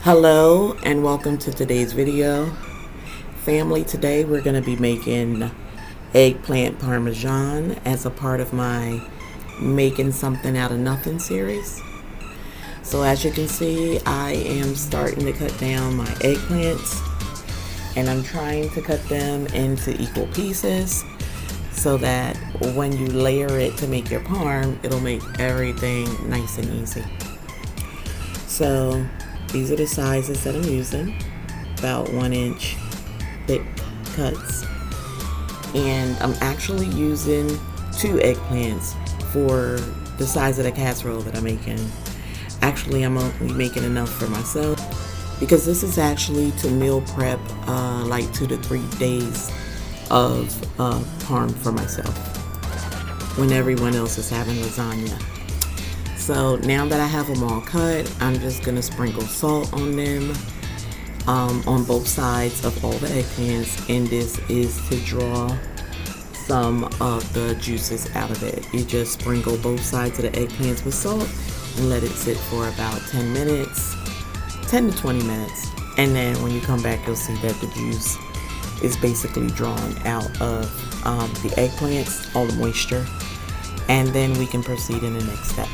Hello and welcome to today's video. Family, today we're going to be making eggplant parmesan as a part of my making something out of nothing series. So as you can see, I am starting to cut down my eggplants and I'm trying to cut them into equal pieces so that when you layer it to make your parm, it'll make everything nice and easy. So these are the sizes that I'm using, about 1 inch thick cuts. And I'm actually using 2 eggplants for the size of the casserole that I'm making. Actually, I'm only making enough for myself because this is actually to meal prep like 2 to 3 days of parm for myself when everyone else is having lasagna. So now that I have them all cut, I'm just going to sprinkle salt on them on both sides of all the eggplants, and this is to draw some of the juices out of it. You just sprinkle both sides of the eggplants with salt and let it sit for about 10 minutes, 10 to 20 minutes, and then when you come back you'll see that the juice is basically drawn out of the eggplants, all the moisture, and then we can proceed in the next step.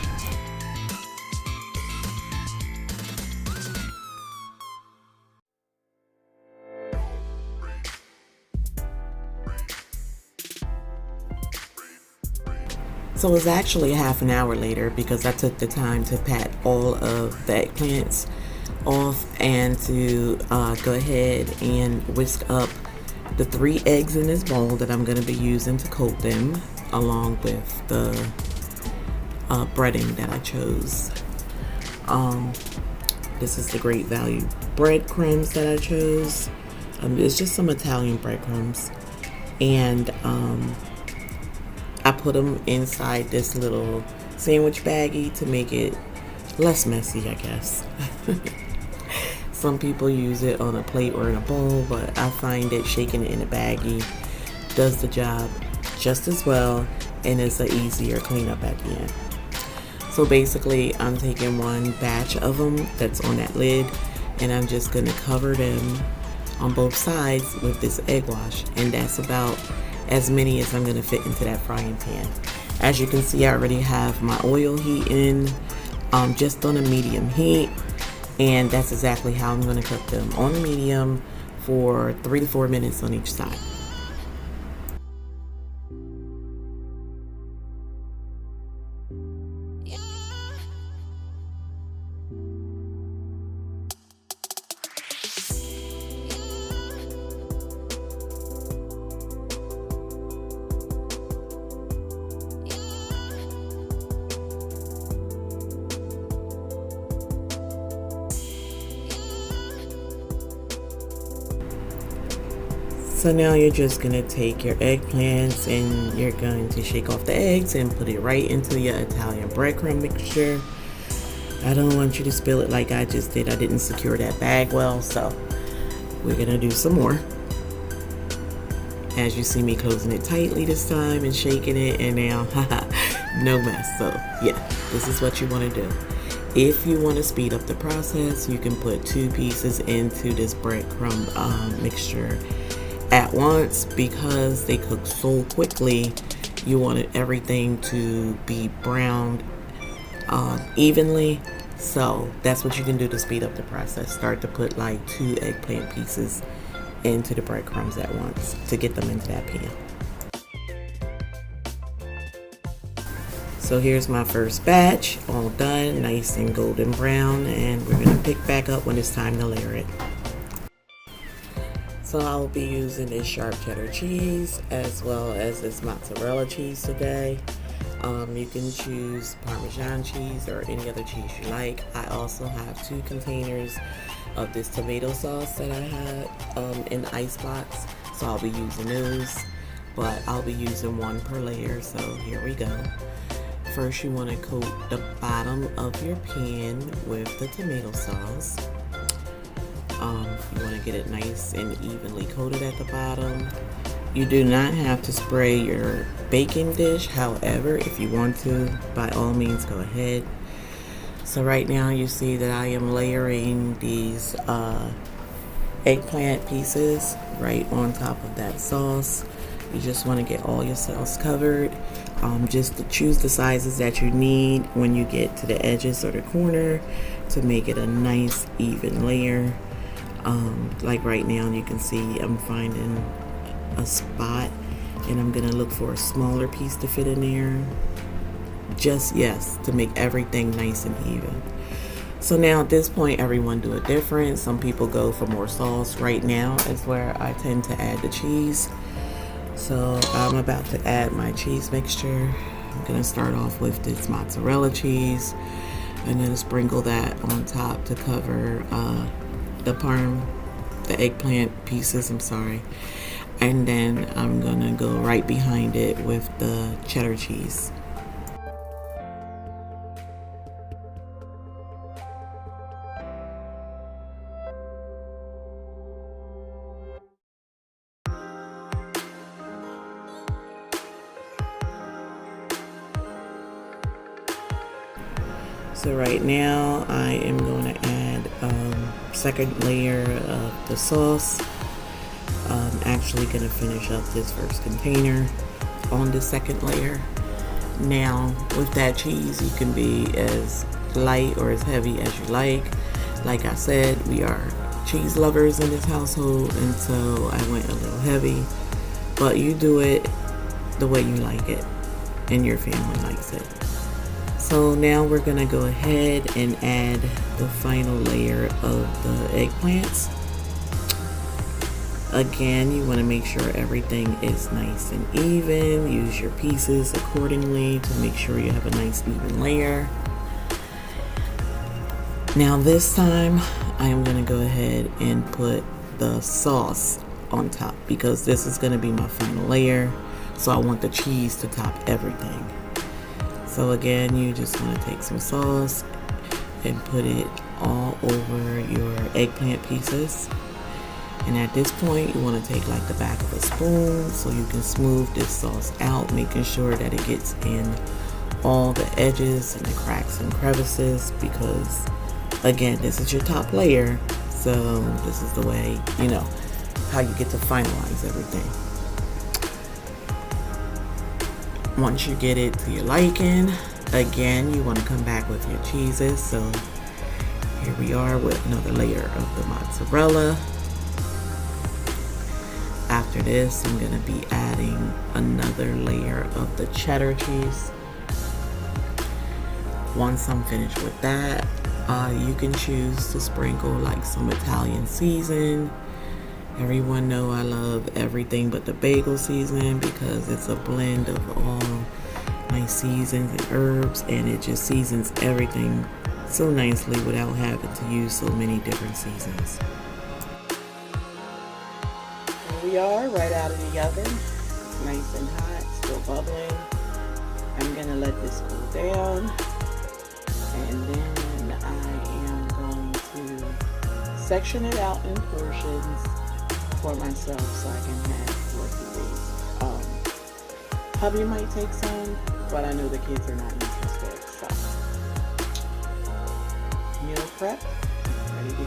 So it was actually half an hour later because I took the time to pat all of the eggplants off and to go ahead and whisk up the 3 eggs in this bowl that I'm going to be using to coat them, along with the breading that I chose. This is the Great Value breadcrumbs that I chose. It's just some Italian breadcrumbs, and I put them inside this little sandwich baggie to make it less messy, I guess. Some people use it on a plate or in a bowl, but I find that shaking it in a baggie does the job just as well, and it's an easier cleanup at the end. So basically, I'm taking 1 batch of them that's on that lid, and I'm just going to cover them on both sides with this egg wash, and that's about as many as I'm going to fit into that frying pan. As you can see, I already have my oil heating just on a medium heat, and that's exactly how I'm going to cook them, on a medium for 3 to 4 minutes on each side. So now you're just going to take your eggplants and you're going to shake off the eggs and put it right into your Italian breadcrumb mixture. I don't want you to spill it like I just did. I didn't secure that bag well, so we're going to do some more. As you see me closing it tightly this time and shaking it, and now no mess. So yeah, this is what you want to do. If you want to speed up the process, you can put 2 pieces into this breadcrumb mixture at once, because they cook so quickly. You want everything to be browned evenly, so that's what you can do to speed up the process. Start to put like 2 eggplant pieces into the breadcrumbs at once to get them into that pan. So here's my first batch, all done, nice and golden brown, and we're going to pick back up when it's time to layer it. So I'll be using this sharp cheddar cheese as well as this mozzarella cheese today. You can choose Parmesan cheese or any other cheese you like. I also have 2 containers of this tomato sauce that I had in the ice box, so I'll be using those, but I'll be using 1 per layer. So here we go. First, you want to coat the bottom of your pan with the tomato sauce. You want to get it nice and evenly coated at the bottom. You do not have to spray your baking dish. However, if you want to, by all means go ahead. So right now you see that I am layering these eggplant pieces right on top of that sauce. You just want to get all your sauce covered. Just to choose the sizes that you need when you get to the edges or the corner to make it a nice even layer. Like right now you can see I'm finding a spot and I'm gonna look for a smaller piece to fit in there. Just, yes, to make everything nice and even. So now at this point, everyone do it different. Some people go for more sauce. Right now is where I tend to add the cheese. So I'm about to add my cheese mixture. I'm gonna start off with this mozzarella cheese and then sprinkle that on top to cover the eggplant pieces, I'm sorry. And then I'm gonna go right behind it with the cheddar cheese. So right now I am going to add second layer of the sauce. I'm actually going to finish up this first container on the second layer. Now with that cheese, you can be as light or as heavy as you like. Like I said, we are cheese lovers in this household, and so I went a little heavy, but you do it the way you like it and your family likes it. So now we're going to go ahead and add the final layer of the eggplants. Again, you want to make sure everything is nice and even. Use your pieces accordingly to make sure you have a nice even layer. Now this time I am going to go ahead and put the sauce on top because this is going to be my final layer. So I want the cheese to top everything. So again, you just want to take some sauce and put it all over your eggplant pieces. And at this point, you want to take like the back of a spoon so you can smooth this sauce out, making sure that it gets in all the edges and the cracks and crevices, because again, this is your top layer. So this is the way, you know, how you get to finalize everything. Once you get it to your liking, again, you want to come back with your cheeses. So here we are with another layer of the mozzarella. After this, I'm going to be adding another layer of the cheddar cheese. Once I'm finished with that, you can choose to sprinkle like some Italian season. Everyone know I love everything but the bagel season because it's a blend of all my seasons and herbs, and it just seasons everything so nicely without having to use so many different seasons. Here we are, right out of the oven. It's nice and hot, still bubbling. I'm gonna let this cool down, and then I am going to section it out in portions for myself so I can have for 2 days. Hubby might take some, but I know the kids are not interested. So, meal prep, ready to